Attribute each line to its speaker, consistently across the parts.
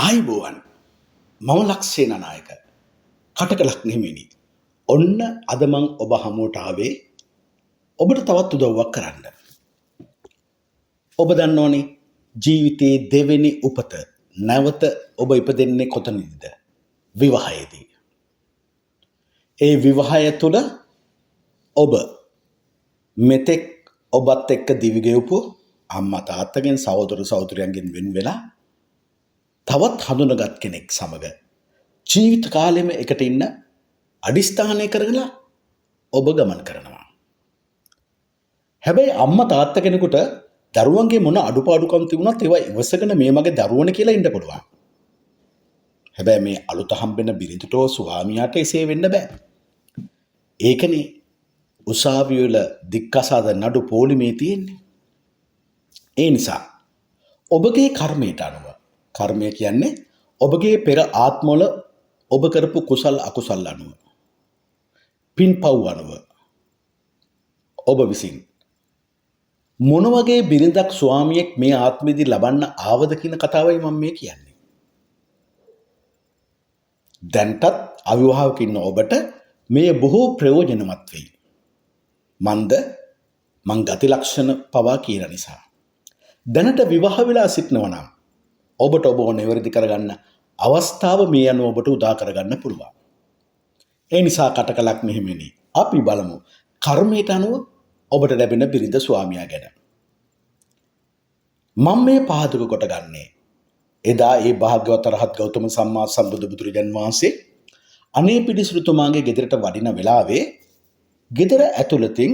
Speaker 1: ආයිබෝවන් මම ලක්ෂේන නායක කටකලක් නෙමෙයි. ඔන්න අද මං ඔබ හමුවට ආවේ ඔබට තවත් උදව්වක් කරන්න. ඔබ දන්නවනේ ජීවිතයේ දෙවෙනි උපත නැවත ඔබ ඉපදෙන්නේ කොතනද? විවාහයේදී. ඒ විවාහය තුළ ඔබ මෙතෙක් ඔබත් එක්ක දිවි ගෙවපු අම්මා තාත්තගෙන් සහෝදර සහෝදරයන්ගෙන් වෙන් වෙලා තවත් හඳුනගත් කෙනෙක් සමග ජීවිත කාලෙම එකට ඉන්න අදිස්ථානය කරගෙන ඔබ ගමන් කරනවා. හැබැයි අම්මා තාත්තා කෙනෙකුට දරුවන්ගේ මොන අඩුපාඩුකම් තිබුණත් ඒවා ඉවසගෙන මේ මගේ දරුවනේ කියලා ඉන්න පුළුවන්. හැබැයි මේ අලුත හම්බෙන බිරිඳට ස්වාමියාට එසේ වෙන්න බෑ. ඒකනේ උසාවිය වල දික්කසාද නඩු පොලිමේ තියෙන්නේ. ඒ නිසා ඔබගේ කර්මයට අනුව කර්මය කියන්නේ ඔබගේ පෙර ආත්මවල ඔබ කරපු කුසල් අකුසල් අනුව පින්පව් අනුව ඔබ විසින් මොන වගේ බිරිඳක් ස්වාමියෙක් මේ ආත්මෙදී ලබන්න ආවද කියන කතාවයි මම මේ කියන්නේ. දැන්ටත් අවිවාහක ඉන්න ඔබට මේ බොහෝ ප්‍රයෝජනවත් වෙයි. මං ගති ලක්ෂණ පවා කියන නිසා. දැනට විවාහ වෙලා සිටිනවා නම් ඔබට ඔබව නිවැරදි කරගන්න අවස්ථාව මේ අනුව ඔබට උදා කරගන්න පුළුවන්. ඒ නිසා කටකලක් මෙහෙමනේ. අපි බලමු කර්මයට අනුව ඔබට ලැබෙන බිරිඳ ස්වාමියා ගැන. මම මේ පාදක කොට ගන්නේ එදා ඒ භාග්‍යවත් රහත් ගෞතම සම්මා සම්බුදු බුදුරජාන් වහන්සේ අනේ පිළිසිරුතුමාගේ ගෙදරට වඩින වෙලාවේ ගෙදර ඇතුළතින්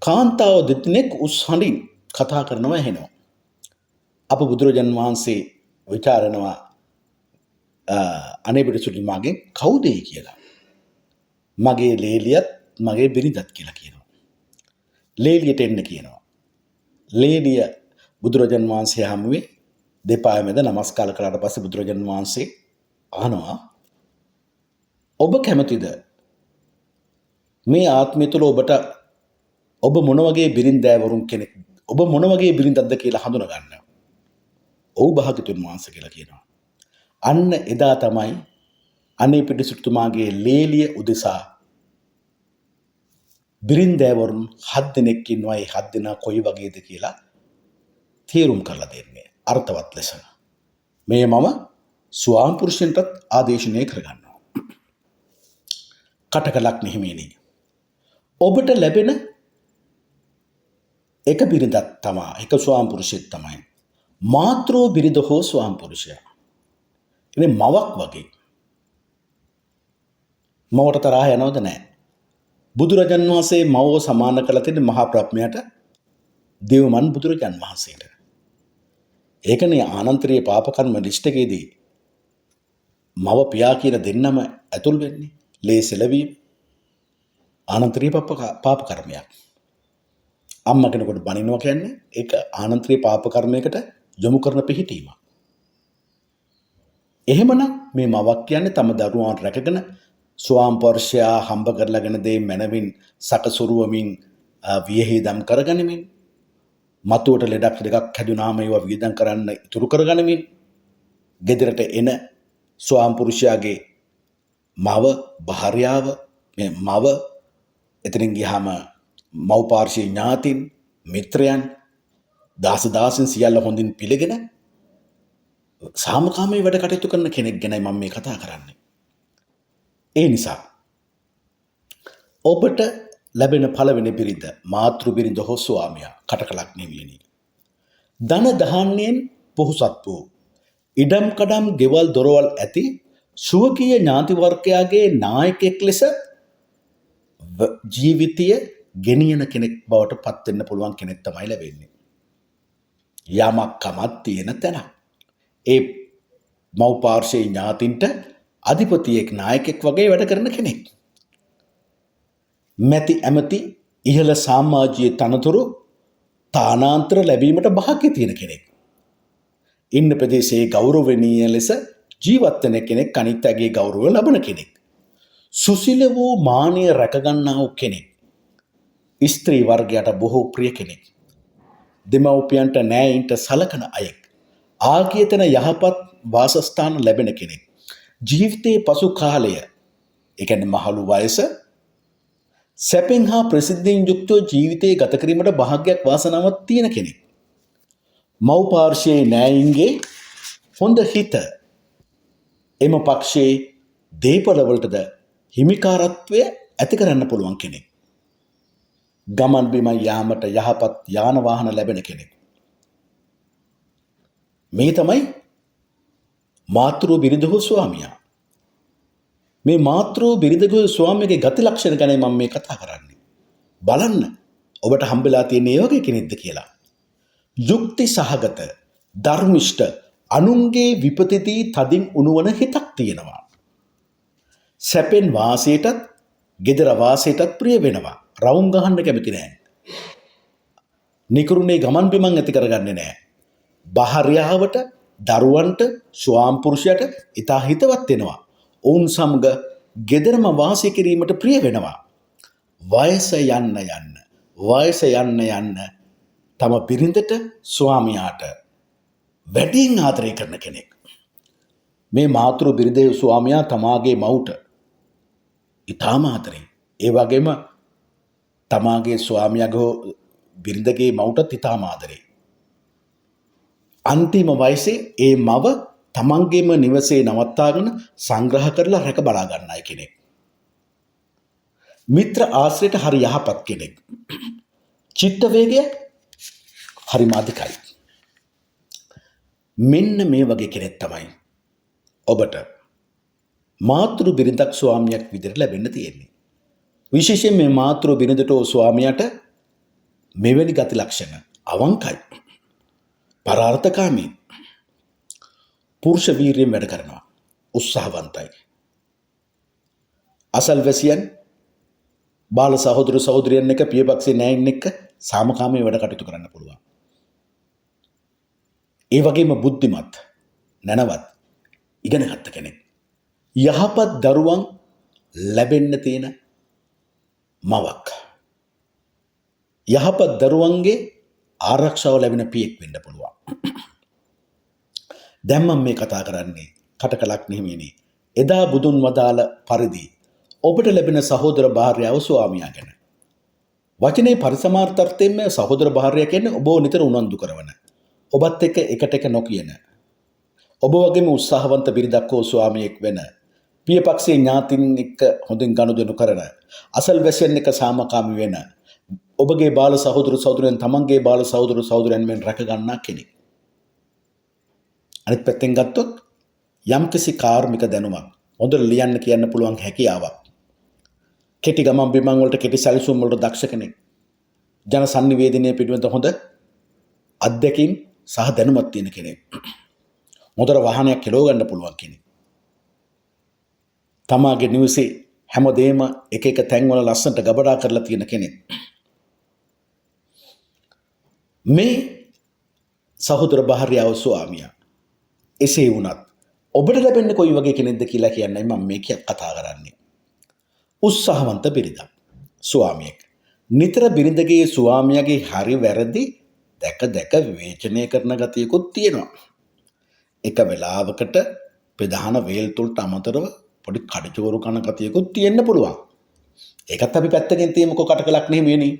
Speaker 1: කාන්තාව දෙදෙනෙක් උස් හඬින් කතා කරනවා ඇහෙනවා. අප බුදුරජාන් වහන්සේ විචාරනවා අනේ පිළිසිරුතුමාගෙන් කවුද කියලා. මගේ ලේලියත් මගේ බිරිඳත් කියලා කියනවා. ලේලියට එන්න කියනවා. ලේලිය බුදුරජාන් වහන්සේ හමුවේ දෙපා මැද නමස්කාර කළාට පස්සේ බුදුරජාන් වහන්සේ අහනවා ඔබ කැමතිද මේ ආත්මය තුළ ඔබට ඔබ මොන වගේ බිරින්දෑවරුන් කෙනෙක් ඔබ මොන වගේ බිරිඳක්ද කියලා හඳුනා ගන්න. ඔව් භාග්‍යතුන් වහන්සේ කියලා කියනවා. අන්න එදා තමයි අනේ පිටිසුතුමාගේ ලේලිය උදෙසා බිරින්දෑවරුන් 7 දෙනෙක් ඉන්නවා. ඒ 7 දෙනා කොයි වගේද කියලා තේරුම් කරලා දෙන්නේ අර්ථවත් ලෙස. මේ මම ස්වාම පුරුෂයන්ටත් ආදේශනය කරගන්නවා. කටකලක් නෙහිමේනි. ඔබට ලැබෙන එක බිරිඳක් තමයි එක ස්වාම පුරුෂයෙක් තමයි මාතෘ බිරිඳ හෝ ස්වාම පුරුෂයා. ඉතින් මවක් වගේ. මවට තරහ යනවද නැහැ. බුදුරජාන් වහන්සේ මවව සමාන කරලා තියෙන මහා ප්‍රඥයට දේවමන් බුදුරජාන් වහන්සේට. ඒකනේ ආනන්තරීය පාප කර්ම ලිස්ටකේදී මව පියා කියන දෙන්නම ඇතුල් වෙන්නේ. ලේ සෙලවීම ආනන්තරීය පාප කර්මයක්. අම්මා කෙනෙකුට බනිනවා කියන්නේ ඒක ආනන්තරීය පාප කර්මයකට යොමු කරන පිහිටීමක්. එහෙමනම් මේ මවක් කියන්නේ තම දරුවන් රැකගෙන ස්වාම පර්ෂයා හම්බ කරලාගෙන දේ මනවින් සකසුරුවමින් වියහිදම් කරගනිමින් මතුවට ලෙඩක් දෙකක් හැදුනාම ඒවා වියදම් කරන්න ඉතුරු කරගනිමින් ගෙදරට එන ස්වාම පුරුෂයාගේ මව භාර්යාව මේ මව එතනින් ගියාම මව් පාර්ශ්වීය ඥාතින් මිත්‍රයන් දාස දාසින් සියල්ල හොඳින් පිළිගෙන සාමකාමී වැඩ කටයුතු කරන කෙනෙක් ගැනයි මම මේ කතා කරන්නේ. ඒ නිසා ඔබට ලැබෙන පළවෙනි බිරිඳ මාතෘ බිරිඳ හෝ ස්වාමියා කටකලක් නෙවෙයි. ධන දහන්නේන් පොහොසත් වූ ඉඩම් කඩම් ගෙවල් දොරවල් ඇති සුවකීය ඥාති වර්ගයාගේ නායකයෙක් ලෙස ජීවිතය ගෙනියන කෙනෙක් බවට පත් වෙන්න පුළුවන් කෙනෙක් තමයි ලැබෙන්නේ. යමක් කමක් තියෙන තැන. ඒ මව් පාර්ශ්වීය ඥාතින්ට අධිපතියෙක් නායකයෙක් වගේ වැඩ කරන කෙනෙක්. මැති ඇමති ඉහළ සමාජීය තනතුරු තානාන්තර ලැබීමට භාග්‍ය තියෙන කෙනෙක්. ඉන්න ප්‍රදේශයේ ගෞරවණීය ලෙස ජීවත් වෙන කෙනෙක් අනිත් අයගේ ගෞරවය ලබන කෙනෙක්. සුසිල වූ මානය රැකගන්නා වූ කෙනෙක්. ස්ත්‍රී වර්ගයට බොහෝ ප්‍රිය කෙනෙක්. දෙමව්පියන්ට නෑයින්ට සලකන අයෙක්. ආගියතන යහපත් වාසස්ථාන ලැබෙන කෙනෙක්. ජීවිතයේ පසු කාලය, ඒ කියන්නේ මහලු වයස, සැපෙන් හා ප්‍රසිද්ධියෙන් යුක්තව ජීවිතයේ ගත කිරීමට භාග්යක් වාසනාවක් තියෙන කෙනෙක්. මව් පාර්ශ්වයේ නෑයින්ගේ හොඳ හිත එම පක්ෂයේ දේපළවලටද හිමිකාරත්වය ඇති කරන්න පුළුවන් කෙනෙක්. ගමන් බිමන් යාමට යහපත් යාන වාහන ලැබෙන කෙනෙක්. මේ තමයි මාතෘ බිරිඳ හෝ ස්වාමියා. මේ මාතෘ බිරිඳ හෝ ස්වාමියාගේ ගති ලක්ෂණ ගැන මම මේ කතා කරන්නේ. බලන්න ඔබට හම්බෙලා තියෙන ඒ වගේ කෙනෙක්ද කියලා. යුක්ති සහගත, ධර්මිෂ්ඨ, අනුන්ගේ විපතේදී තදින් උණුවන හිතක් තියෙනවා. සැපෙන් වාසයටත්, gedara වාසයටත් ප්‍රිය වෙනවා. රවුම් ගහන්න කැමති නැහැ. නිකරුණේ ගමන් බිමන් ඇති කරගන්නේ නැහැ. භාර්යාවට, දරුවන්ට, ස්වාම පුරුෂයාට ඉතා හිතවත් වෙනවා. ඔවුන් සමග ගෙදරම වාසය කිරීමට ප්‍රිය වෙනවා. වයස යන්න තම බිරිඳට, ස්වාමියාට වැඩියෙන් ආදරය කරන කෙනෙක්. මේ මාතෘ බිරිඳේ ස්වාමියා තමාගේ මවුට ඉතාම ආදරේ. ඒ වගේම තමාගේ ස්වාමියාගේ බිරිඳගේ මවුටත් ඉතාම ආදරේ. අන්තිම වයසේ ඒ මව තමන්ගේම නිවසේ නවත්තාගෙන සංග්‍රහ කරලා රැක බලා ගන්නයි කෙනෙක්. මිත්‍ර ආශ්‍රයට හරි යහපත් කෙනෙක්. චිත්ත වේගය හරි මාධිකයි. මෙන්න මේ වගේ කෙනෙක් තමයි ඔබට මාතෘ බිරිඳක් ස්වාමියක් විදිහට ලැබෙන්න තියෙන්නේ. විශේෂයෙන් මේ මාතෘ බිරිඳට ස්වාමියාට මෙවැනි ගති ලක්ෂණ අවංකයි, පරාර්ථකාමී, පුරුෂ වීර්යයෙන් වැඩ කරනවා, උත්සාහවන්තයි. අසල්වැසියන්, බාල සහෝදර සහෝදරියන් එක්ක, පියපක්ෂේ නෑයින් එක්ක සාමකාමීව වැඩ කටයුතු කරන්න පුළුවන්. ඒ වගේම බුද්ධිමත්, නැනවත්, ඉගෙන ගත්ත කෙනෙක්. යහපත් දරුවන් ලැබෙන්න තියෙන මවක්. යහපත් දරුවන්ගේ ආරක්ෂාව ලැබෙන පියෙක් වෙන්න පුළුවන්. දැන් මම මේ කතා කරන්නේ කටකලක් නෙමෙයිනේ. එදා බුදුන් වදාළ පරිදි ඔබට ලැබෙන සහෝදර භාර්යාව ස්වාමියා ගැන. වචනේ පරිසමාර්ථයෙන් සහෝදර භාර්යාව කියන්නේ ඔබව නිතර උනන්දු කරන, ඔබත් එක්ක එකට එක නොකියන, ඔබ වගේම උත්සාහවන්ත බිරිඳක් හෝ ස්වාමියෙක් වෙන, පියපක්ෂයේ ඥාතින් එක්ක හොඳින් ගනුදෙනු කරන, අසල්වැසියන් එක්ක සාමකාමී වෙන, ඔබගේ බාල සහෝදර සහෝදරයන් තමන්ගේ බාල සහෝදර සහෝදරයන් මෙන් රැක ගන්නා කෙනෙක්. අනිත් පැත්තෙන් ගත්තොත් යම්කිසි කාර්මික දැනුමක්, හොඳට ලියන්න කියන්න පුළුවන් හැකියාවක්, කෙටි ගමන් බිමන් වලට, කෙටි සැලසුම් වලට දක්ෂ කෙනෙක්, ජන sannivedanaya පිළිබඳ හොඳ අත්දැකීම් සහ දැනුමක් තියෙන කෙනෙක්, හොඳට වාහනයක් කෙලව ගන්න පුළුවන් කෙනෙක්, තමාගේ නිවසේ හැමදේම එක එක තැන්වල ලස්සනට ගබඩා කරලා තියෙන කෙනෙක්. මේ සහෝදර භාර්යාව ස්වාමියා එසේ වුණත් ඔබට ලැබෙන්නේ කොයි වගේ කෙනෙක්ද කියලා කියන්නයි මම මේ කතා කරන්නේ. උත්සාහවන්ත බිරිඳක්, ස්වාමියෙක්. නිතර බිරිඳගේ ස්වාමියාගේ හරි වැරදි දැක දැක විවේචනය කරන ගතියකුත් තියෙනවා. එක වෙලාවකට ප්‍රධාන වේල් තුලට අමතරව පොඩි කඩචෝරු කන ගතියකුත් තියෙන්න පුළුවන්. ඒකත් අපි පැත්තකින් තියමුකෝ, කටකලක් නෙමෙයිනේ.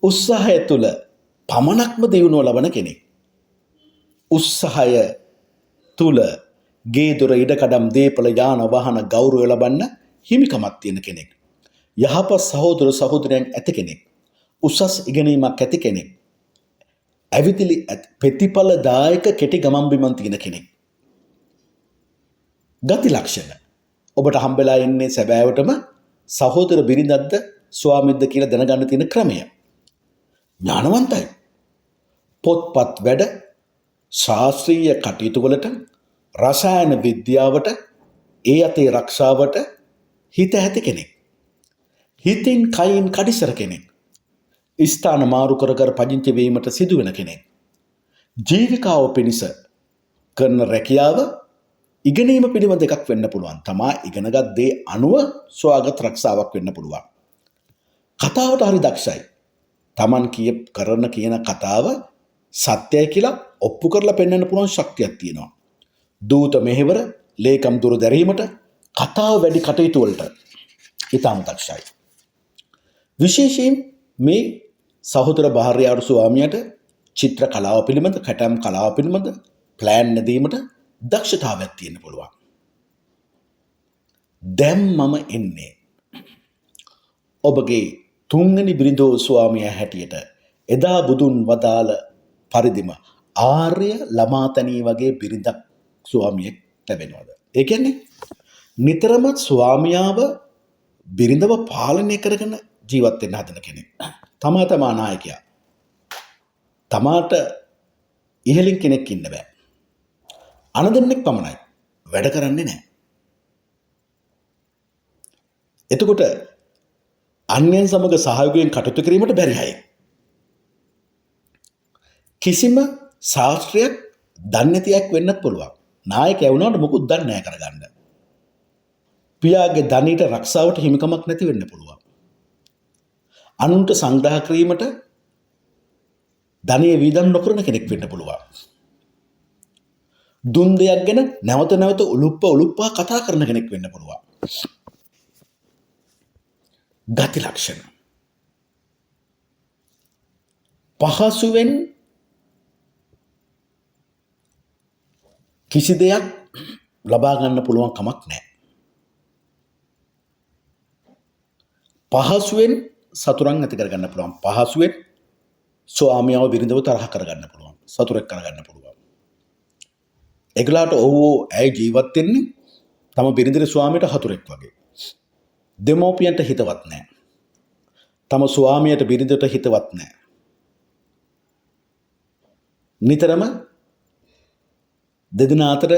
Speaker 1: උත්සාහය තුල පමණක්ම දියුණුව ලබන කෙනෙක්. උත්සාහය තුල ගේ දොර ඉඩකඩම් දීපල යාන වාහන ගෞරවය ලබන්න හිමිකමක් තියෙන කෙනෙක්. යහපත් සහෝදර සහෝදරයන් ඇති කෙනෙක්. උසස් ඉගෙනීමක් ඇති කෙනෙක්. ඇවිතිලි ප්‍රතිඵලදායක කෙටි ගමන් බිමන් තියෙන කෙනෙක්. ගති ලක්ෂණ ඔබට හම්බෙලා ඉන්නේ සැබෑවටම සහෝදර බිරිඳක්ද ස්වාමිද්ද කියලා දැනගන්න තියෙන ක්‍රමය. ඥානවන්තයි. පොත්පත් වැඩ, ශාස්ත්‍රීය කටයුතු වලට, රසායන විද්‍යාවට, ඒ අතේ රක්ෂාවට හිත ඇති කෙනෙක්. හිතින් කයින් කඩිසර කෙනෙක්. ස්ථාන මාරු කර කර පදිංචි වීමට සිදුවෙන කෙනෙක්. ජීවිකාව පිණිස කරන රැකියාව ඉගෙනීම පිළිබඳ එකක් වෙන්න පුළුවන්. තමා ඉගෙනගත් දේ අනුව සොයාගත් රක්ෂාවක් වෙන්න පුළුවන්. කතාවට හරි දක්ෂයි. Taman කියන කතාව සත්‍යයි කියලා ඔප්පු කරලා පෙන්වන්න පුළුවන් ශක්තියක් තියෙනවා. දූත මෙහෙවර, ලේකම් දුර දැරීමට, කතාව වැඩි කටයුතු වලට ඉතාම දක්ෂයි. විශේෂයෙන් මේ සහෝදර භාර්යාවට ස්වාමියාට චිත්‍ර කලාව පිළිබඳ, කැටම් කලාව පිළිබඳ ප්ලෑන් නැදීමට දක්ෂතාවයක් තියෙන්න පුළුවන්. දැන් මම එන්නේ ඔබගේ තුන්වෙනි බිරිඳෝ ස්වාමියා හැටියට එදා බුදුන් වදාළ පරිදිම ආර්ය ළමාතනී වගේ බිරිඳක් ස්වාමියෙක් ලැබෙනවද? ඒ කියන්නේ නිතරම ස්වාමියාව බිරිඳව පාලනය කරගෙන ජීවත් වෙන්න හදන කෙනෙක්. තමා නායකයා. තමාට ඉහළින් කෙනෙක් ඉන්න බෑ. අනදෙන්නෙක් පමණයි. වැඩ කරන්නේ නැහැ. එතකොට අන්‍යයන් සමග සහයෝගයෙන් කටයුතු කිරීමට බැරි අය. කිසිම ශාස්ත්‍රයක් දන්නේ නැති අයෙක් වෙන්නත් පුළුවන්. නායකයා වුණාට මොකුත් දන්නේ නැහැ කරගන්න. පියාගේ ධනෙට රක්ෂාවට හිමිකමක් නැති වෙන්න පුළුවන්. අනුන්ට සංග්‍රහ කිරීමට ධනෙ වීදම් නොකරන කෙනෙක් වෙන්න පුළුවන්. දුන් දෙයක් ගැන නැවත නැවත උලුප්පා කතා කරන කෙනෙක් වෙන්න පුළුවන්. ගති ලක්ෂණ. පහසුවෙන් කිසි දෙයක් ලබා ගන්න පුළුවන් කමක් නැහැ. පහසුවෙන් සතුරන් ඇති කරගන්න පුළුවන්. පහසුවෙන් ස්වාමියාව බිරිඳව තරහ කරගන්න පුළුවන්. සතුරෙක් කරගන්න පුළුවන්. ඒගොල්ලන්ට ඇයි ජීවත් වෙන්නේ? තම බිරිඳේ ස්වාමියට හතුරෙක් වගේ. දෙමෝපියන්ට හිතවත් නැහැ. තම ස්වාමියට බිරිඳට හිතවත් නැහැ. නිතරම දෙදෙනා අතර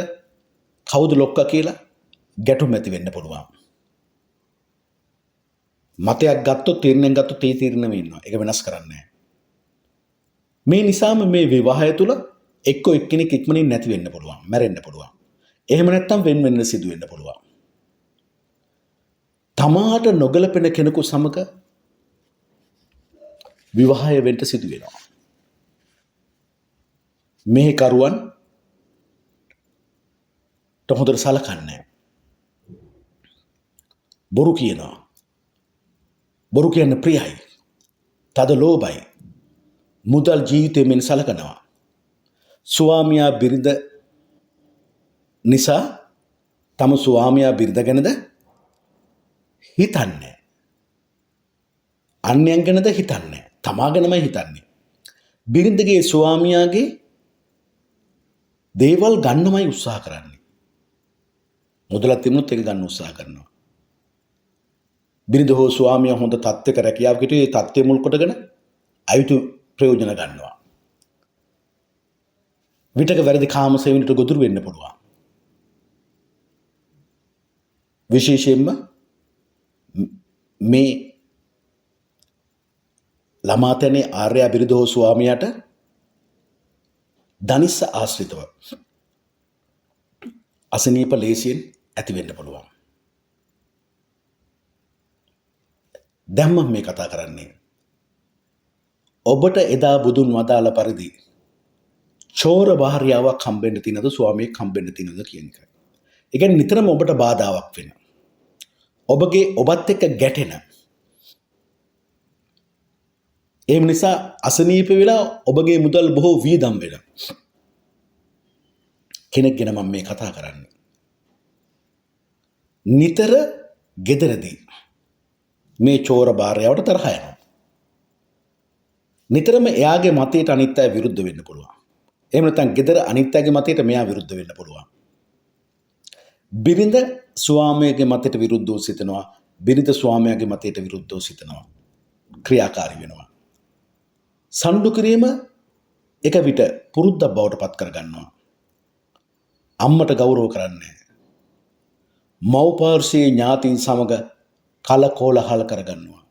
Speaker 1: කවුද ලොක්කා කියලා ගැටුම් ඇති වෙන්න පුළුවන්. මතයක් ගත්තොත් තීරණයක් ගත්තොත් ඒ තීරණෙම ඉන්නවා. ඒක වෙනස් කරන්නේ නැහැ. මේ නිසාම මේ විවාහය තුල එක්කෙනෙක් ඉක්මනින් නැති වෙන්න පුළුවන්. මැරෙන්න පුළුවන්. එහෙම නැත්නම් වෙන සිදු වෙන්න පුළුවන්. තමාට නොගැලපෙන කෙනෙකු සමග විවාහය වෙන්න සිදු වෙනවා. මේ කරුවන් හොඳට සලකන්නේ. බොරු කියනවා. බොරු කියන්න ප්‍රියයි. තද ලෝභයි. මුදල් ජීවිතේ මෙන් සලකනවා. ස්වාමියා බිරිඳ නිසා තම ස්වාමියා බිරිඳ ගැනද හිතන්නේ. අන්‍යයන් ගැනද හිතන්නේ. තමා ගැනමයි හිතන්නේ. බිරිඳගේ ස්වාමියාගේ දේවල් ගන්නමයි උත්සාහ කරන්නේ. මුදලක් තිබුණොත් ඒක ගන්න උත්සාහ කරනවා. බිරිඳ හෝ ස්වාමියා හොඳ තත්ත්වයක රැකියාවක හිටියේ ඒ තත්ත්වය මුල් කොටගෙන අයුතු ප්‍රයෝජන ගන්නවා. විතක වැරදි කාම සේවනට ගොදුරු වෙන්න පුළුවන්. විශේෂයෙන්ම මේ ළමාතනේ ආර්ය බිරිඳ හෝ ස්වාමියාට ධනිස්ස ආශ්‍රිතව අසනීප ලේසියෙන් ඇති වෙන්න පුළුවන්. දැන් මම මේ කතා කරන්නේ ඔබට එදා බුදුන් වදාළ පරිදි චෝර භාර්යාවක් හම්බෙන්න තියනද ස්වාමියෙක් හම්බෙන්න තියනද කියන එක. ඒ කියන්නේ නිතරම ඔබට බාධාවක් වෙන. ඔබත් එක්ක ගැටෙන. ඒ නිසා අසනීප වෙලා ඔබගේ මුදල් බොහෝ වියදම් වෙන කෙනෙක් ගැන මම මේ කතා කරන්නේ. නිතර ගෙදරදී මේ චෝර භාර්යාවට තරහ යනවා. නිතරම එයාගේ මතයට අනිත් අය විරුද්ධ වෙන්න පුළුවන්. එහෙම නැත්නම් ගෙදර අනිත් අයගේ මතයට මෙයා විරුද්ධ වෙන්න පුළුවන්. බිරිඳ ස්වාමියාගේ මතයට විරුද්ධව සිතනවා. බිරිඳ ස්වාමියාගේ මතයට විරුද්ධව සිතනවා. ක්‍රියාකාරී වෙනවා. සම්ඩු කිරීම එක විට පුරුද්දක් බවට පත් කර ගන්නවා. අම්මට ගෞරව කරන්නේ. මව්පාර්ශ්වයේ ඥාතීන් සමග කලකෝලහල කරගන්නවා.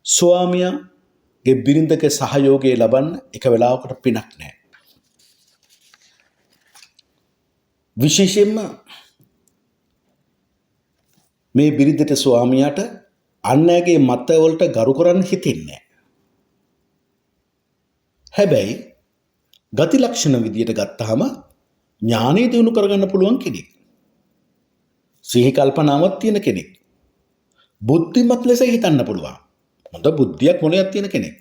Speaker 1: ස්වාමියාගේ බිරිඳගේ සහයෝගය ලබන්න එක වෙලාවකට පිනක් නැහැ. විශේෂයෙන්ම මේ බිරිඳට ස්වාමියාට අන්නයගේ මතවලට ගරු කරන්න හිතෙන්නේ නැහැ. හැබැයි ගති ලක්ෂණ විදියට ගත්තාම ඥානය දිනු කරගන්න පුළුවන් කෙනෙක්. සිහි කල්පනාවක් තියෙන කෙනෙක්. බුද්ධිමත් ලෙස හිතන්න පුළුවන්. හොඳ බුද්ධියක් මොලයක් තියෙන කෙනෙක්.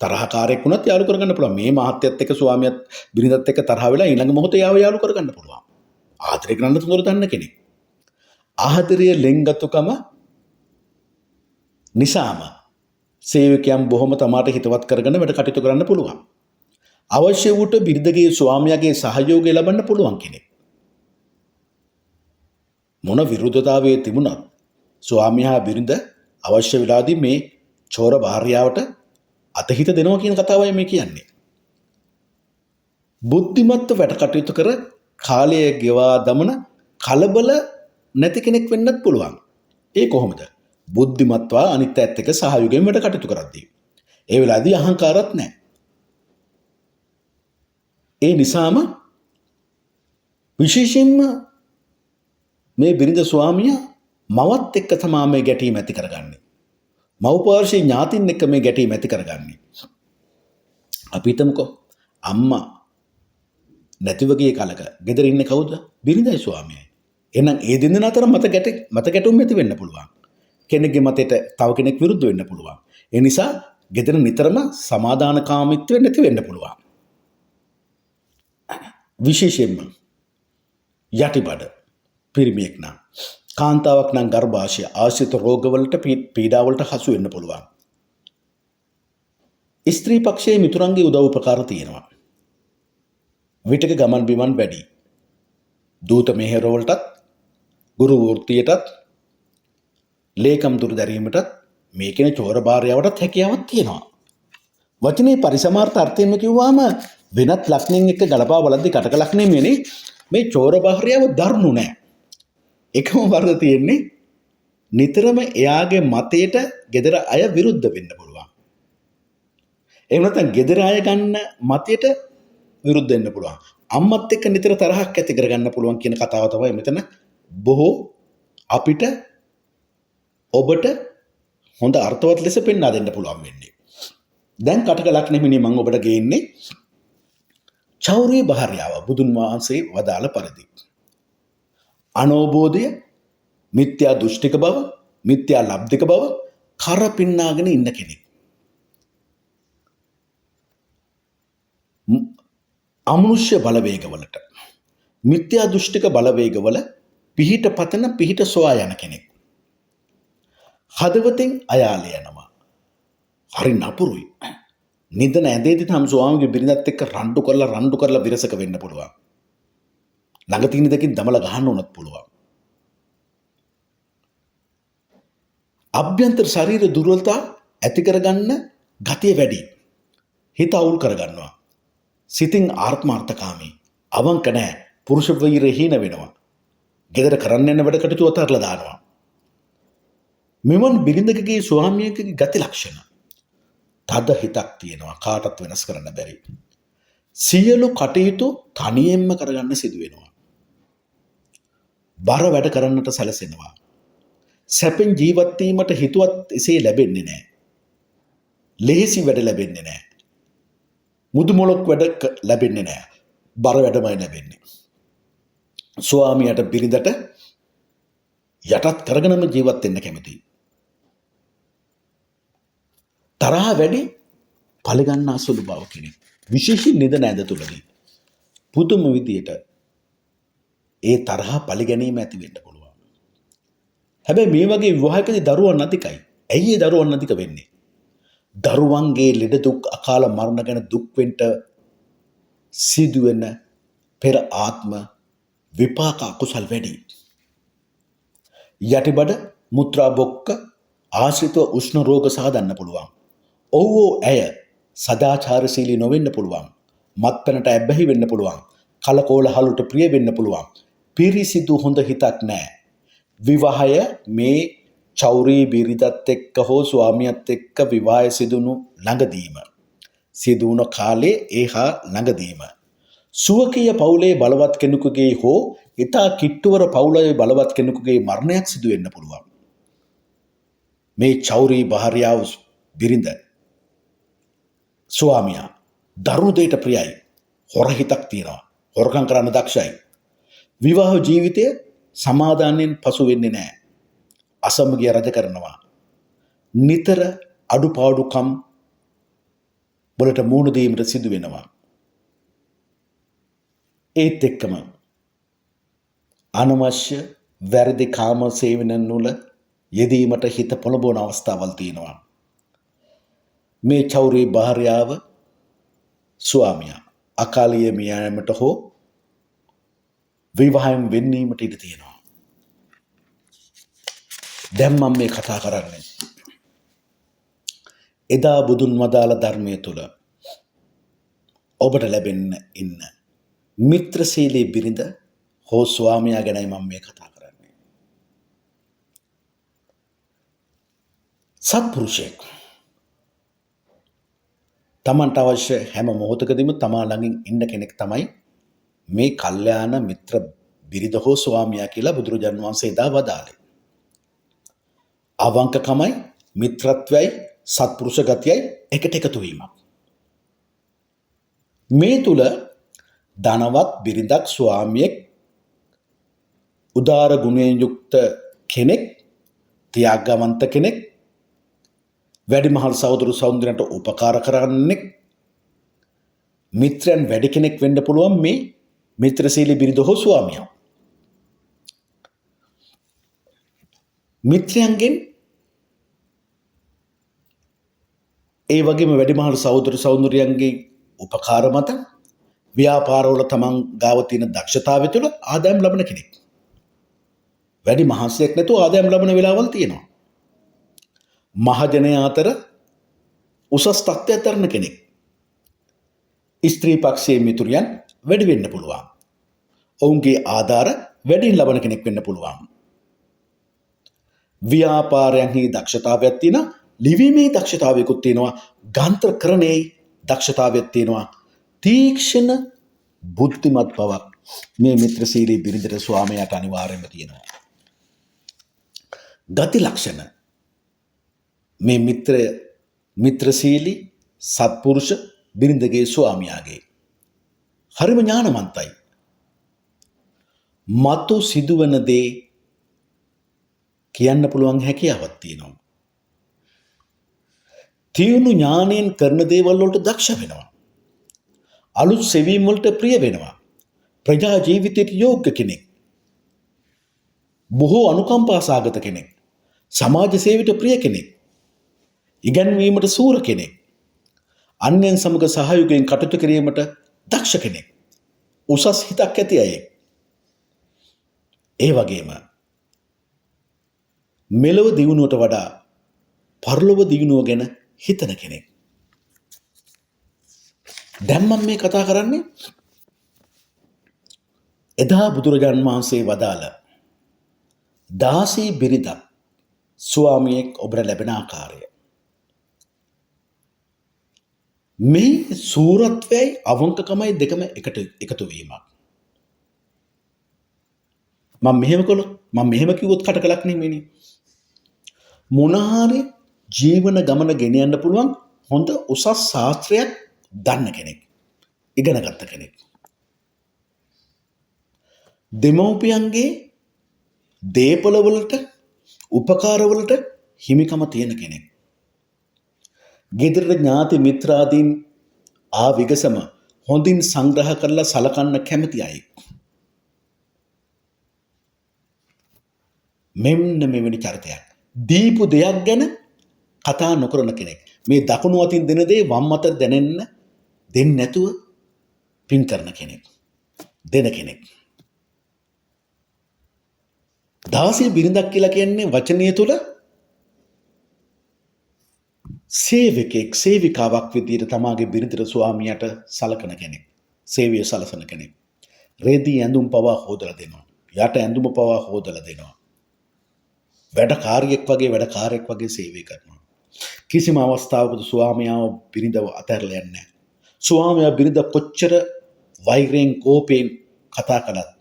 Speaker 1: තරහකාරයෙක් වුණත් යාළු කරගන්න පුළුවන්. මේ මහත්යත් එක්ක ස්වාමියාත් බිරිඳත් එක්ක තරහ වෙලා ඊළඟ මොහොතේ යාළු කරගන්න පුළුවන්. ආදරය කරන්න තුනර දන්න කෙනෙක්. ආදරයේ ලෙන්ගතුකම නිසාම සේවකයන් බොහොම තමාට හිතවත් කරගෙන වැඩ කටයුතු කරන්න පුළුවන්. අවශ්‍ය වූට බිරිඳගේ ස්වාමියාගේ සහයෝගය ලබන්න පුළුවන් කෙනෙක්. මොන විරුද්ධතාවයේ තිබුණත් ස්වාමියා බිරිඳ අවශ්‍ය වෙලාදී මේ චෝර භාර්යාවට අතහිත දෙනවා කියන කතාවයි මේ කියන්නේ. බුද්ධිමත්ව වැඩ කටයුතු කර කාලය ගෙවා දමන කලබල නැති කෙනෙක් වෙන්නත් පුළුවන්. ඒ කොහොමද? බුද්ධිමත්ව අනිත් පැත්ත එක්ක සහයෝගයෙන් වැඩ කටයුතු කරද්දී. ඒ වෙලාවේදී අහංකාරත් නැහැ. ඒ නිසාම විශේෂයෙන්ම මේ බිරිඳ ස්වාමියා මවත් එක්ක තමයි මේ ගැටීම ඇති කරගන්නේ. මව්පාර්ශ්වයේ ඥාතින් එක්ක මේ ගැටීම ඇති කරගන්නේ. අපි හිතමුකෝ අම්මා නැතිව ගිය කලක ගෙදර ඉන්නේ කවුද? බිරිඳයි ස්වාමියයි. එහෙනම් ඒ දෙන්නා අතර මත ගැටුම් ඇති වෙන්න පුළුවන්. කෙනෙක්ගේ මතයට තව කෙනෙක් විරුද්ධ වෙන්න පුළුවන්. ඒ නිසා ගෙදර නිතරම සමාදානකාමීත්වය නැති වෙන්න පුළුවන්. විශේෂයෙන්ම යටිබඩ පිරිමියෙක් නම් කාන්තාවක් නම් ගර්භාෂය ආශ්‍රිත රෝගවලට පීඩාවලට හසු වෙන්න පුළුවන්. ස්ත්‍රී පක්ෂයේ මිතුරන්ගේ උදව් උපකාර තියෙනවා. විටක ගමන් බිමන් වැඩි. දූත මෙහෙරවලටත් ගුරු වෘත්තියටත් ලේකම් දුරු දැරීමටත් මේ කෙන චෝර භාර්යාවටත් හැකියාවක් තියෙනවා. වචනේ පරිසමාර්ථ අර්ථයෙන්ම කිව්වාම වෙනත් ලක්ෂණෙන් එක්ක ගලපා බලද්දී කටක ලක්ෂණෙ මෙනේ මේ චෝර භාර්යාව දරුණු නෑ. එකම වරද තියෙන්නේ නිතරම එයාගේ මතයට ගෙදර අය විරුද්ධ වෙන්න පුළුවන්. එහෙම නැත්නම් ගෙදර අය ගන්න මතයට විරුද්ධ වෙන්න පුළුවන්. අම්මත් එක්ක නිතර තරහක් ඇති කරගන්න පුළුවන් කියන කතාව තමයි මෙතන බොහෝ අපිට ඔබට හොඳ අර්ථවත් ලෙස පෙන්වා දෙන්න පුළුවන් වෙන්නේ. දැන් කටක ලක්ෂණෙමිනේ මම ඔබට ගේන්නේ චෞරී භාර්යාව බුදුන් වහන්සේ වදාළ පරිදි. අනෝබෝධය, මිත්‍යා දෘෂ්ටික බව, මිත්‍යා ලබ්ධික බව කරපින්නාගෙන ඉන්න කෙනෙක්. අමනුෂ්‍ය බලවේගවලට, මිත්‍යා දෘෂ්ටික බලවේගවල පිහිට පතන පිහිට සොයා යන කෙනෙක්. හදවතෙන් අයාලේ යනවා. හරි නපුරුයි. නිදන ඇඳේදී තම ස්වාමීගේ බිරිඳත් එක්ක රණ්ඩු කරලා විරසක වෙන්න පුළුවන්. ළඟ තියෙන දෙකින් දමලා ගහන්න උනත් පුළුවන්. අභ්‍යන්තර ශරීර දුර්වලතා ඇති කරගන්න ගතිය වැඩි. හිත අවුල් කරගන්නවා. සිතින් ආත්මාර්ථකාමී. අවංක නැහැ. පුරුෂ වෛරය හීන වෙනවා. ගෙදර කරන්න යන වැඩ කටයුතු අතහැරලා දානවා. මෙවන් බිරිඳකගේ ස්වාමියෙකුගේ ගති ලක්ෂණ. තද හිතක් තියෙනවා. කාටත් වෙනස් කරන්න බැරි. සියලු කටයුතු තනියෙන්ම කරගන්න සිදු වෙනවා. බර වැඩ කරන්නට සැලසෙනවා. සැපෙන් ජීවත් වීමට හිතුවත් එසේ ලැබෙන්නේ නැහැ. ලෙහෙසි වැඩ ලැබෙන්නේ නැහැ. මුදුමොලොක් වැඩ ලැබෙන්නේ නැහැ. බර වැඩමයි ලැබෙන්නේ. ස්වාමියාට බිරිඳට යටත් කරගෙනම ජීවත් වෙන්න කැමතියි. තරහ වැඩි පලගන්න අසුළු බව කෙනෙක්. විශේෂයෙන් නිදන ඇඳ තුළදී පුදුම විදියට ඒ තරහ පරිගැනීම ඇති වෙන්න පුළුවන්. හැබැයි මේ වගේ විවාහයකදී දරුවන් අධිකයි. ඇයි ඒ දරුවන් අධික වෙන්නේ? දරුවන්ගේ ලෙඩ දුක් අකාල මරණ ගැන දුක් වෙන්න සිදුවෙන පෙර ආත්ම විපාක අකුසල් වැඩි. යටිබඩ මුත්‍රා බොක්ක ආශ්‍රිතව උෂ්ණ රෝග සහදන්න පුළුවන්. ඔව්වෝ ඇය සදාචාරශීලී නොවෙන්න පුළුවන්. මත්පැනට ඇබ්බැහි වෙන්න පුළුවන්. කලකෝලහලට ප්‍රිය වෙන්න පුළුවන්. පිරිසිදු හොඳ හිතක් නැහැ. විවාහය මේ චෞරී බිරිඳත් එක්ක හෝ ස්වාමියාත් එක්ක විවාහය සිදුණු ළඟදීම සිදුවුණ කාලේ ඒහා ළඟදීම සුවකීය පවුලේ බලවත් කෙනෙකුගේ හෝ ඉතා කිට්ටුවර පවුලේ බලවත් කෙනෙකුගේ මරණයක් සිදු වෙන්න පුළුවන්. මේ චෞරී භාර්යාව බිරිඳ ස්වාමියා දරුණු දෙයට ප්‍රියයි. හොර හිතක් තියෙනවා. හොරකම් කරන්න දක්ෂයි. විවාහ ජීවිතය සමාදානයෙන් පසු වෙන්නේ නැහැ. අසමගිය රජ කරනවා. නිතර අඩුපාඩුකම් වලට මුහුණ දීමට සිදු වෙනවා. ඒත් එක්කම අනවශ්‍ය වැරදි කාම සේවනන් වල යෙදීමට හිත පොළඹවන අවස්ථාවල් තියෙනවා. මේ චෞරී භාර්යාව ස්වාමියා අකාලීය මිය යාමට හෝ විවාහයෙන් වෙන්නීමට ඉඩ තියෙනවා. දැන් මම මේ කතා කරන්නේ එදා බුදුන් වදාළ ධර්මයේ තුල ඔබට ලැබෙන්න ඉන්න මිත්‍රශීලී බිරිඳ හෝ ස්වාමියා ගැනයි මම මේ කතා කරන්නේ. සත්පුරුෂයෙක් තමන්ට අවශ්‍ය හැම මොහොතකදීම තමා ළඟින් ඉන්න කෙනෙක් තමයි මේ කල්යාණ මිත්‍ර බිරිඳ හෝ ස්වාමියා කියලා බුදුරජාණන් වහන්සේ එදා වදාළේ. අවංකකමයි මිත්‍රත්වයයි සත්පුරුෂ ගතියයි එකට එකතු වීමක්. මේ තුල ධනවත් බිරිඳක් ස්වාමියෙක් උදාර ගුණයෙන් යුක්ත කෙනෙක් ත්‍යාගවන්ත කෙනෙක් වැඩිමහල් සහෝදර සහෝදරයන්ට උපකාර කරන්නෙක් මිත්‍රයන් වැඩි කෙනෙක් වෙන්න පුළුවන් මේ මිත්‍රශීලී බිරිඳ හෝ ස්වාමියා. මිත්‍රයන්ගෙන් ඒ වගේම වැඩිමහල් සහෝදර සහෝදරියන්ගේ උපකාර මත ව්‍යාපාරවල තමන් ගාව තියෙන දක්ෂතාවය තුළ ආදායම් ලබන කෙනෙක්. වැඩි මහන්සියක් නැතුව ආදායම් ලබන වෙලාවල් තියෙනවා. මහජනයා අතර උසස් තත්ත්වයක් දරන කෙනෙක්. ස්ත්‍රී පක්ෂයේ මිතුරියන් වැඩි වෙන්න පුළුවන්. ඔවුන්ගේ ආධාර වැඩියෙන් ලබන කෙනෙක් වෙන්න පුළුවන්. ව්‍යාපාරයන්හි දක්ෂතාවයක් තියෙනවා. ලිවීමේ දක්ෂතාවයකුත් තියෙනවා. ගාන්ත්‍රකරණයේ දක්ෂතාවයක් තියෙනවා. තීක්ෂණ බුද්ධිමත් බවක් මේ මිත්‍රශීලී බිරිඳට ස්වාමියාට අනිවාර්යයෙන්ම තියෙනවා. ගති ලක්ෂණ මේ මිත්‍රශීලී සත්පුරුෂ බිරිඳගේ ස්වාමියාගේ හරිම ඥානවන්තයි. මතු සිදුවන දේ කියන්න පුළුවන් හැකියාවක් තියෙනවා. තියුණු ඥාණයෙන් කරන දේවල් වලට දක්ෂ වෙනවා. අලුත් සෙවීම් වලට ප්‍රිය වෙනවා. ප්‍රජා ජීවිතයට යෝග්‍ය කෙනෙක්. බොහෝ අනුකම්පා සාගත කෙනෙක්. සමාජ සේවයට ප්‍රිය කෙනෙක්. ඉගැන්වීමට සූර කෙනෙක්. අන්‍යයන් සමග සහයෝගයෙන් කටයුතු කිරීමට දක්ෂ කෙනෙක්. උසස් හිතක් ඇති අයෙක්. ඒ වගේම මෙලොව දියුණුවට වඩා පරලොව දියුණුව ගැන හිතන කෙනෙක්. දැන් මම මේ කතා කරන්නේ එදා බුදුරජාණන් වහන්සේ වදාළ දාසී බිරිඳක් ස්වාමියෙක් ඔබට ලැබෙන ආකාරය. මේ සූරත්වයයි අවංකකමයි දෙකම එකතු වීමක්. මම මෙහෙම කිව්වොත් කට කලක් නෙමෙයිනේ. මොනහරි ජීවන ගමන ගෙන යන්න පුළුවන් හොඳ උසස් ශාස්ත්‍රයක් දන්න කෙනෙක්. ඉගෙන ගත්ත කෙනෙක්. දෙමව්පියන්ගේ දේපලවලට උපකාරවලට හිමිකම තියෙන කෙනෙක්. ගෙදරට ඥාති මිත්‍රාදීන් විගසම හොඳින් සංග්‍රහ කරලා සලකන්න කැමති අය. මෙන්න මෙවැනි චරිතයක්. දීපු දෙයක් ගැන කතා නොකරන කෙනෙක්. මේ දකුණු අතින් දෙන දේ වම් අත දෙන්නේ නැතුව පින් කරන කෙනෙක්. දෙන කෙනෙක්. දාසී බිරිඳක් කියලා කියන්නේ වචනය තුල සේවකෙක් සේවිකාවක් විදියට තමාගේ බිරිඳට ස්වාමියාට සලකන කෙනෙක්. සේවය සලසන කෙනෙක්. රෙදි ඇඳුම් පවා හොදලා දෙනවා. යට ඇඳුම පවා හොදලා දෙනවා. වැඩකාරියෙක් වගේ සේවය කරනවා. කිසිම අවස්ථාවකද ස්වාමියාව බිරිඳව අතහැරලා යන්නේ නැහැ. ස්වාමියා බිරිඳ කොච්චර වෛරයෙන් කෝපයෙන් කතා කළත්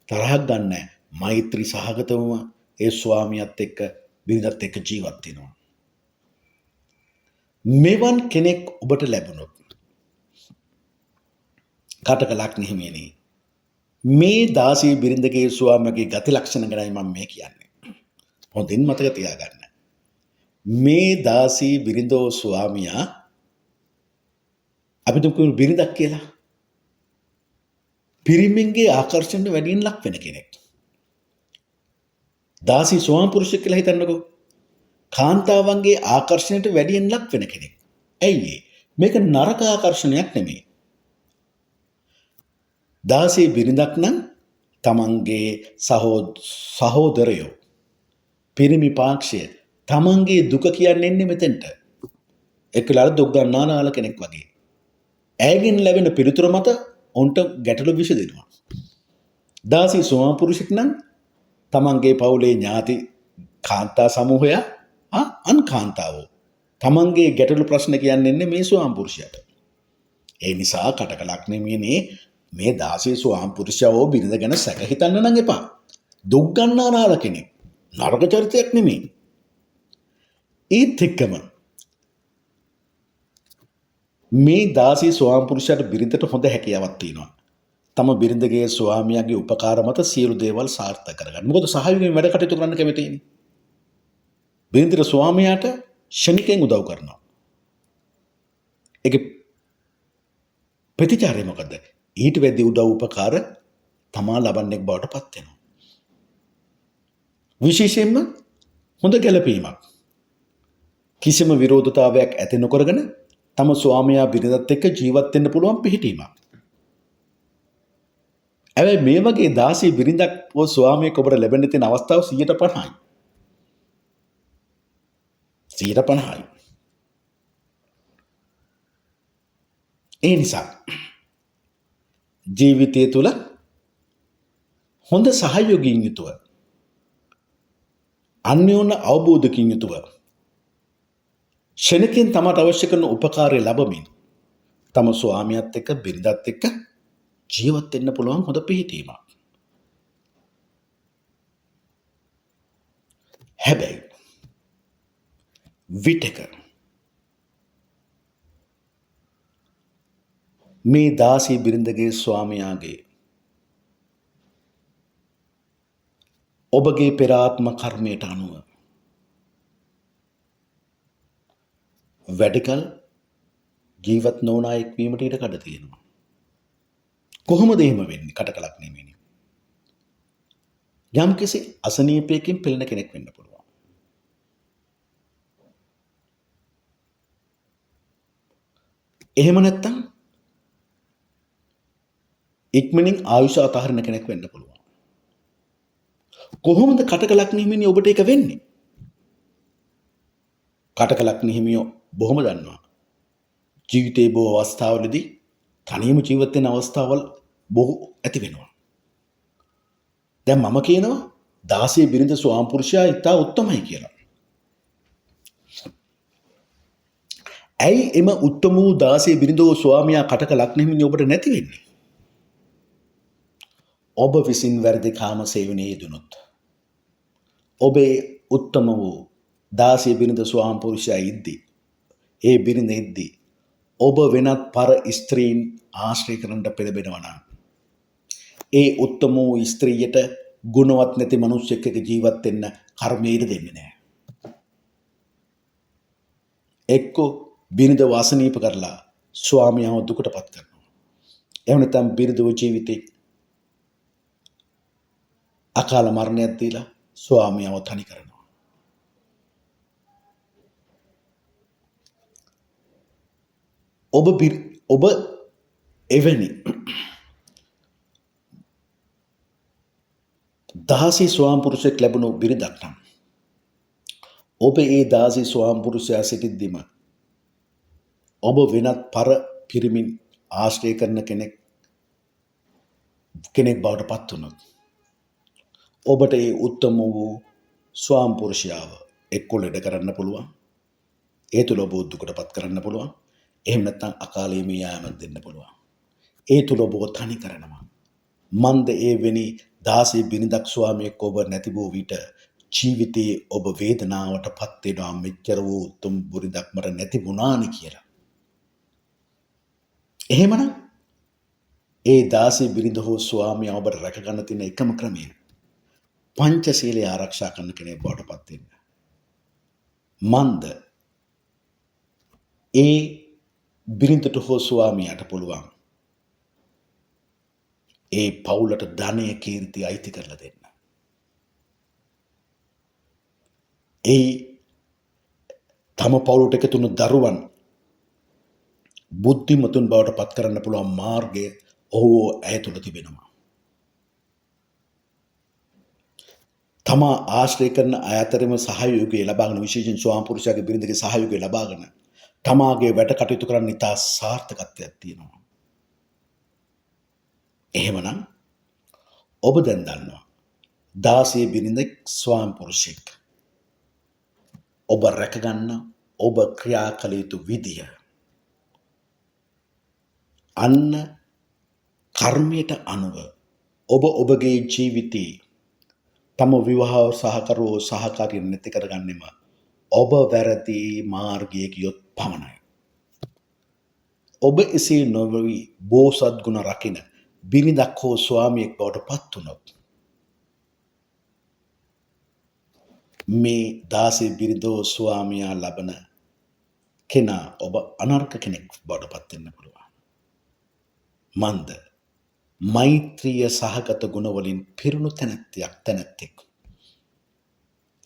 Speaker 1: තරහක් ගන්න නැහැ. මෛත්‍රී සහගතවම ඒ ස්වාමියාත් එක්ක බිරිඳත් එක්ක ජීවත් වෙනවා. මෙවන් කෙනෙක් ඔබට ලැබුණොත් කටකලක් නෙමෙයි. මේ දාසී බිරිඳගේ ස්වාමියාගේ ගති ලක්ෂණ ගැනයි මම මේ කියන්නේ. හොඳින් මතක තියාගන්න. මේ දාසී බිරිඳෝ ස්වාමියා අපි දුකු බිරිඳක් කියලා. පිරිමින්ගේ ආකර්ෂණයට වැඩියෙන් ලක් වෙන කෙනෙක්. දාසී ස්වාම පුරුෂයෙක් කියලා හිතන්නකෝ. කාන්තාවන්ගේ ආකර්ෂණයට වැඩියෙන් ලක් වෙන කෙනෙක්. ඇයි ඒ? මේක නරක ආකර්ෂණයක් නෙමෙයි. දාසී බිරිඳක් නම් තමන්ගේ සහෝදරයෝ පිරිමි පාක්ෂය තමන්ගේ දුක කියන්නේ එන්නේ මෙතෙන්ට. එක්කලාට දුක් ගන්නානාල කෙනෙක් වගේ. ඇයගෙන් ලැබෙන පිළිතුර මත ඔවුන්ට ගැටලු විසඳෙනවා. දාසී ස්වාම පුරුෂෙක් නම් තමන්ගේ පවුලේ ඥාති කාන්තා සමූහය අන් කාන්තාවෝ තමන්ගේ ගැටලු ප්‍රශ්න කියන්නේ මේ ස්වාම පුරුෂයාට. ඒ නිසා කටකලක් නෙමෙයිනේ මේ දාසී ස්වාම පුරුෂයෝ බිරිඳ ගැන සැක හිතන්න නම් එපා. දුක් ගන්නානාල කෙනෙක්. නරක චරිතයක් නෙමෙයි. ඒත් එක්කම මේ දාසී ස්වාම පුරුෂයාට බිරිඳට හොඳ හැකියාවක් තියෙනවා. තම බිරිඳගේ ස්වාමියාගේ උපකාර මත සියලු දේවල් සාර්ථක කරගන්න. මොකද සහයෝගයෙන් වැඩ කටයුතු කරන්න කැමතියිනේ. බිරිඳට ස්වාමියාට ශනිකෙන් උදව් කරනවා. ඒකේ ප්‍රතිචාරය මොකද? ඊට වැඩි උදව් උපකාර තමා ලබන්නේ බවට පත් වෙනවා. විශේෂයෙන්ම හොඳ ගැළපීමක්. කිසිම විරෝධතාවයක් ඇති නොකරගෙන තම ස්වාමියා බිරිඳත් එක්ක ජීවත් වෙන්න පුළුවන් පිහිටීමක්. හැබැයි මේ වගේ දාසී බිරිඳක් හෝ ස්වාමියෙක් ඔබට ලැබෙන්න තියෙන අවස්ථාව 50%යි. 50%යි. ඒ නිසා ජීවිතය තුළ හොඳ සහයෝගයෙන් යුතුව අන්‍යෝන්‍ය අවබෝධකින් යුතුව ශනිකෙන් තමට අවශ්‍ය කරන උපකාරය ලැබමින් තම ස්වාමියාත් එක්ක බිරිඳත් එක්ක ජීවත් වෙන්න පුළුවන් හොඳ පිහිටීමක්. හැබැයි විටක මේ දාසී බිරිඳගේ ස්වාමියාගේ ඔබගේ පෙර ආත්ම කර්මයට අනුව වැඩිකල් ජීවත් නොවන අයෙක් වීමට ඉඩ කඩ තියෙනවා. කොහොමද එහෙම වෙන්නේ? කටකලක් නෙමෙයි. යම්කිසි අසනීපයකින් පෙළෙන කෙනෙක් වෙන්න පුළුවන්. එහෙම නැත්නම් ඉක්මනින් ආයුෂ අතහරින කෙනෙක් වෙන්න පුළුවන්. කොහොමද කටකලක් නිහිමිනි ඔබට ඒක වෙන්නේ? කටකලක් නිහිමියෝ බොහොම දන්නවා. ජීවිතයේ බොහෝ අවස්ථාවලදී තනියම ජීවත් වෙන අවස්ථාවල් බොහෝ ඇති වෙනවා. දැන් මම කියනවා දාසී බිරිඳ ස්වාම පුරුෂයා ඉතා උත්තමයි කියලා. ඇයි එම උත්තම වූ දාසී බිරිඳෝ ස්වාමියා කටකලක් නිහිමිනි ඔබට නැති වෙන්නේ? ඔබ විසින් වැරදි කාම සේවනයේ යෙදුනොත් ඔබේ උත්තම වූ දාසී බිරිඳ ස්වාම පුරුෂයා ඉද්දී ඒ බිරිඳ ඉද්දී ඔබ වෙනත් පර ස්ත්‍රීන් ආශ්‍රය කරන්න පෙළඹෙනවා නම් ඒ උත්තම වූ ස්ත්‍රියට ගුණවත් නැති මිනිසෙක් එක්ක ජීවත් වෙන්න කර්මය ඉඩ දෙන්නේ නැහැ. එක්කෝ බිරිඳ වාසනීප කරලා ස්වාමියාව දුකටපත් කරනවා. එහෙම නැත්නම් බිරිඳව ජීවිතේ අකාල මරණයක් දීලා ස්වාමියාව තනි කරනවා. ඔබ එවැනි දාසී ස්වාම පුරුෂයෙක් ලැබුණු බිරිඳක් නම් ඔබ ඒ දාසී ස්වාම පුරුෂයා සිටිද්දිම ඔබ වෙනත් පර පිරිමින් ආශ්‍රය කරන කෙනෙක් බවට පත් වුණොත් ඔබට ඒ උත්තම වූ ස්වාම පුරුෂයාව එක්ක ලෙඩ කරන්න පුළුවන්. ඒ තුල ඔබ දුකටපත් කරන්න පුළුවන්. එහෙම නැත්නම් අකාලයේ මිය යාමක් දෙන්න පුළුවන්. ඒ තුල ඔබ තනි කරනවා. මන්ද ඒ වෙනි දාසී බිරිඳක් ස්වාමියෙක් ඔබ නැති වූ විට ජීවිතයේ ඔබ වේදනාවටපත් වෙනවා. මෙච්චර වූ උතුම් බිරිඳක් මට නැති වුණානේ කියලා. එහෙමනම් ඒ දාසී බිරිඳ හෝ ස්වාමියා ඔබට රැකගන්න තියෙන එකම ක්‍රමය පංචශීලය ආරක්ෂා කරන කෙනෙක් බවට පත් වෙන්න. මන්ද ඒ බිරිඳට හෝ ස්වාමියාට පුළුවන් ඒ පවුලට ධනය කීර්තිය අයිති කරලා දෙන්න. ඒ තම පවුලට එකතු වුණු දරුවන් බුද්ධිමතුන් බවට පත් කරන්න පුළුවන් මාර්ගය ඔහු ඇය තුළ තිබෙනවා. තමා ආශ්‍රය කරන අය අතරම සහයෝගය ලබාගෙන විශේෂයෙන් ස්වාම පුරුෂයාගේ බිරිඳගේ සහයෝගය ලබාගෙන තමාගේ වැඩ කටයුතු කරන්න ඉතා සාර්ථකත්වයක් තියෙනවා. එහෙමනම් ඔබ දැන් දන්නවා දාසිය බිරිඳ ස්වාම පුරුෂයෙක් ඔබ රැකගන්න ඔබ ක්‍රියා කළ යුතු විදිය අන්න කර්මයට අනුව ඔබ ඔබගේ ජීවිතේ තම විවාහ සහකරුවෝ සහකාරිය නැති කරගන්නෙම ඔබ වැරදි මාර්ගයේ ගියොත් පමණයි. ඔබ එසේ නොවි බෝසත් ගුණ රකින බිරිඳක් හෝ ස්වාමියෙක් බවට පත් වුණොත් මේ දාසී බිරිඳෝ ස්වාමියා ලබන කෙනා ඔබ අනර්ක කෙනෙක් බවට පත් වෙන්න පුළුවන්. මන්ද මෛත්‍රිය සහගත ගුණවලින් පිරුණු තැනැත්තෙක්.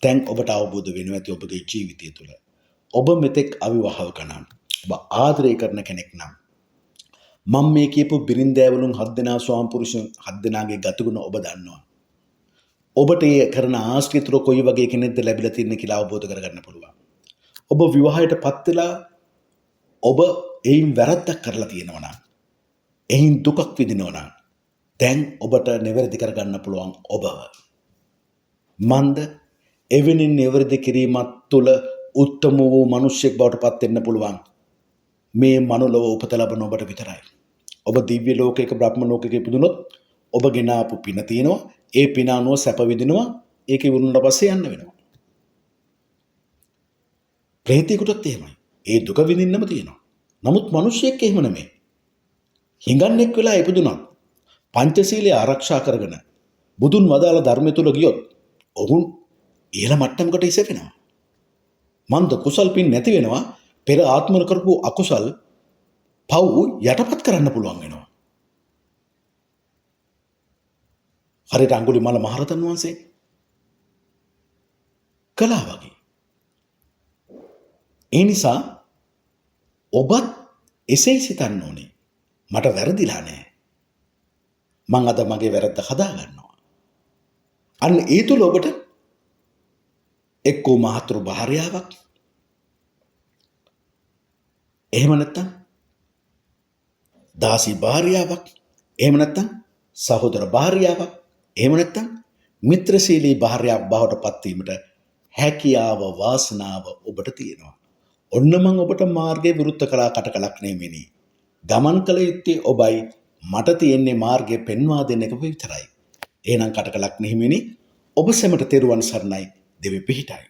Speaker 1: දැන් ඔබට අවබෝධ වෙනවා ඇති ඔබගේ ජීවිතය තුළ ඔබ මෙතෙක් අවිවාහක නම් ඔබ ආදරය කරන කෙනෙක් නම් මම මේ කියපු බිරින්දෑවලුන් 7 දෙනා ස්වාම පුරුෂයන් 7 දෙනාගේ ගතිගුණ ඔබ දන්නවා. ඔබට ඒ කරන ආශ්‍රිතව කොයි වගේ කෙනෙක්ද ලැබිලා තින්නේ කියලා අවබෝධ කරගන්න පුළුවන්. ඔබ විවාහයටපත් වෙලා ඔබ එයින් වැරද්දක් කරලා තියෙනවා නම් එයින් දුකක් විඳිනවා නම් දැන් ඔබට නිවැරදි කරගන්න පුළුවන් ඔබව. මන්ද එවැනි නිවැරදි කිරීමත් තුළ උත්තම වූ මිනිසෙක් බවට පත් වෙන්න පුළුවන්. මේ මනුලව උපත ලබන ඔබට විතරයි. ඔබ දිව්‍ය ලෝකයක බ්‍රහ්ම ලෝකයක ඉපදුනොත් ඔබ ගෙන ආපු පින තියෙනවා. ඒ පින අනුව සැප විඳිනවා. ඒක ඉවරුනට පස්සේ යන්න වෙනවා. ප්‍රේතයෙකුටත් එහෙමයි. ඒ දුක විඳින්නම තියෙනවා. නමුත් මිනිසෙක් එහෙම නෙමෙයි. හිඟන්නෙක් වෙලා ඉපදුනොත් පංචශීලය ආරක්ෂා කරගෙන බුදුන් වදාළ ධර්මය තුල ගියොත් ඔවුන් ඉහළ මට්ටමකට ඉසෙවෙනවා. මන්ද කුසල් පින් නැති වෙනවා. පෙර ආත්මවල කරපු අකුසල් පව් යටපත් කරන්න පුළුවන් වෙනවා. හරියට අඟුලිමාල මහරහතන් වහන්සේ කළා වගේ. ඒ නිසා ඔබත් එසේ සිතන්න ඕනේ. මට වැරදිලා නැහැ. මං අද මගේ වැරද්ද හදා ගන්නවා. අන්න ඒ තුල ඔබට එක්කෝ මාතෘ භාර්යාවක් එහෙම නැත්නම් දාසී භාර්යාවක් එහෙම නැත්නම් සහෝදර භාර්යාවක් එහෙම නැත්නම් මිත්‍රශීලී භාර්යාවක් බවට පත් වීමට හැකියාව වාසනාව ඔබට තියෙනවා. ඔන්න මම ඔබට මාර්ගයේ විරුද්ධ කළා කටකලක් නෙමෙයි. ගමන් කළ යුත්තේ ඔබයි. මට තියෙන්නේ මාර්ගය පෙන්වා දෙන්න එක විතරයි. එහෙනම් කටකලක් නෙමෙයි. ඔබ සැමට තෙරුවන් සරණයි. දෙවි පිහිටයි.